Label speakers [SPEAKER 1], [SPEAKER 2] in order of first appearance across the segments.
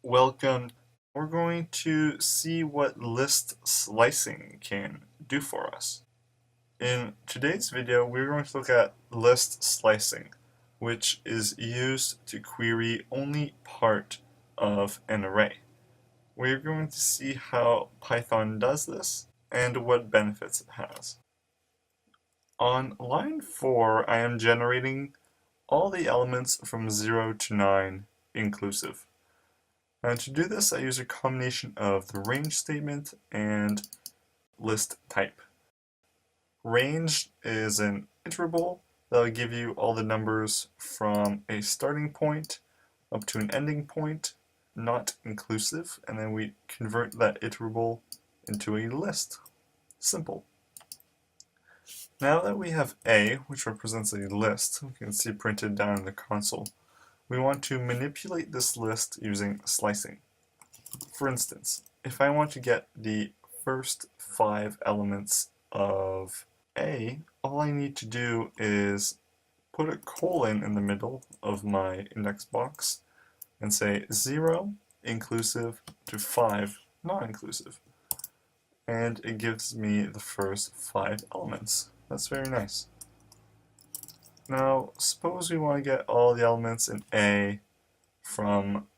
[SPEAKER 1] Welcome. We're going to see what list slicing can do for us. In today's video, we're going to look at list slicing, which is used to query only part of an array. We're going to see how Python does this and what benefits it has. On line 4, I am generating all the elements from 0 to 9 inclusive. And to do this, I use a combination of the range statement and list type. Range is an iterable that will give you all the numbers from a starting point up to an ending point, not inclusive, and then we convert that iterable into a list. Simple. Now that we have A, which represents a list, we can see printed down in the console, we want to manipulate this list using slicing. For instance, if I want to get the first 5 elements of A, all I need to do is put a colon in the middle of my index box and say 0 inclusive to 5 non-inclusive. And it gives me the first 5 elements. That's very nice. Now, suppose we want to get all the elements in A from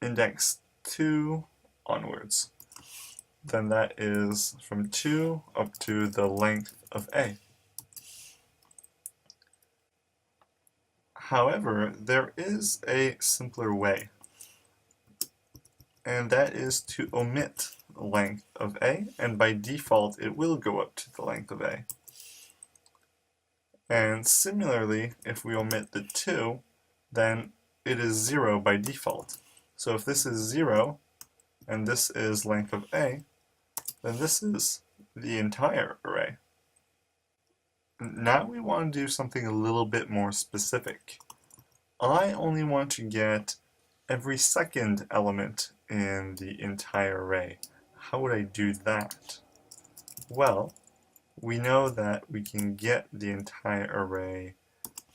[SPEAKER 1] index 2 onwards. Then that is from 2 up to the length of A. However, there is a simpler way, and that is to omit the length of A, and by default it will go up to the length of A. And similarly, if we omit the 2, then it is 0 by default. So if this is 0, and this is length of A, then this is the entire array. Now we want to do something a little bit more specific. I only want to get every second element in the entire array. How would I do that? Well, we know that we can get the entire array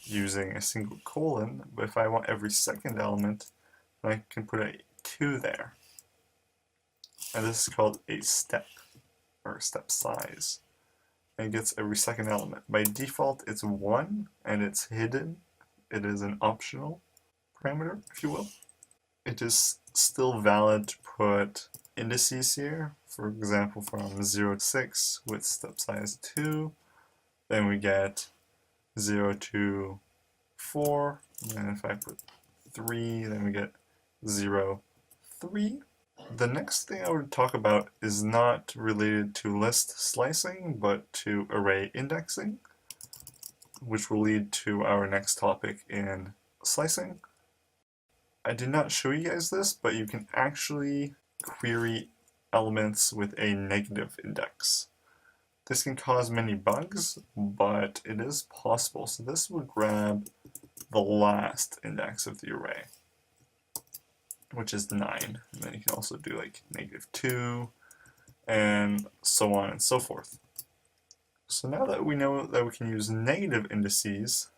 [SPEAKER 1] using a single colon, but if I want every second element, I can put a 2 there. And this is called a step, or step size. And it gets every second element. By default, it's 1, and it's hidden. It is an optional parameter, if you will. It is still valid to put indices here, for example, from 0 to 6 with step size 2. Then we get 0 to 4, and if I put 3, then we get 0, 3. The next thing I would talk about is not related to list slicing, but to array indexing, which will lead to our next topic in slicing. I did not show you guys this, but you can actually query elements with a negative index. This can cause many bugs, but it is possible. So this will grab the last index of the array, which is 9. And then you can also do like -2 and so on and so forth. So now that we know that we can use negative indices,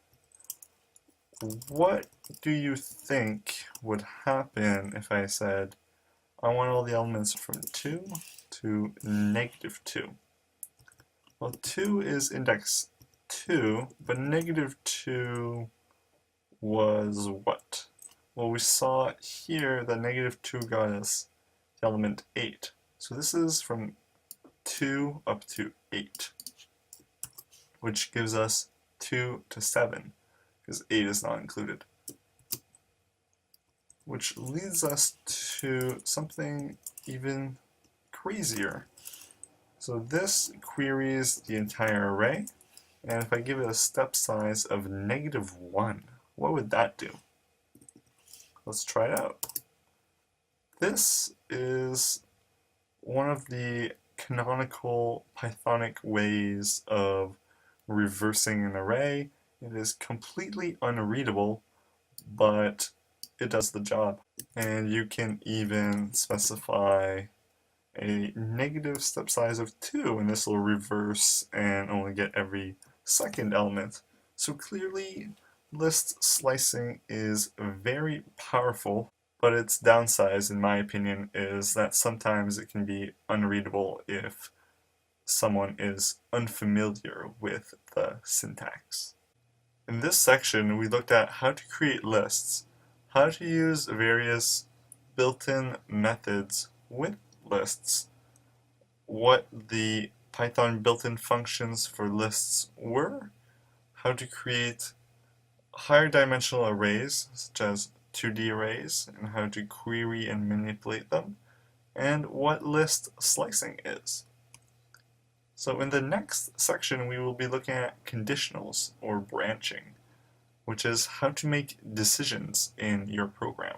[SPEAKER 1] what do you think would happen if I said I want all the elements from 2 to -2? Well, 2 is index 2, but -2 was what? Well, we saw here that -2 got us the element 8. So this is from 2 up to 8, which gives us 2 to 7, because 8 is not included. Which leads us to something even crazier. So this queries the entire array, and if I give it a step size of -1, what would that do? Let's try it out. This is one of the canonical Pythonic ways of reversing an array. It is completely unreadable, but it does the job. And you can even specify a negative step size of 2, and this will reverse and only get every second element. So clearly, list slicing is very powerful. but its downside, in my opinion, is that sometimes it can be unreadable if someone is unfamiliar with the syntax. In this section, we looked at how to create lists, how to use various built-in methods with lists, what the Python built-in functions for lists were, how to create higher dimensional arrays, such as 2D arrays, and how to query and manipulate them, and what list slicing is. So in the next section, we will be looking at conditionals, or branching, which is how to make decisions in your program.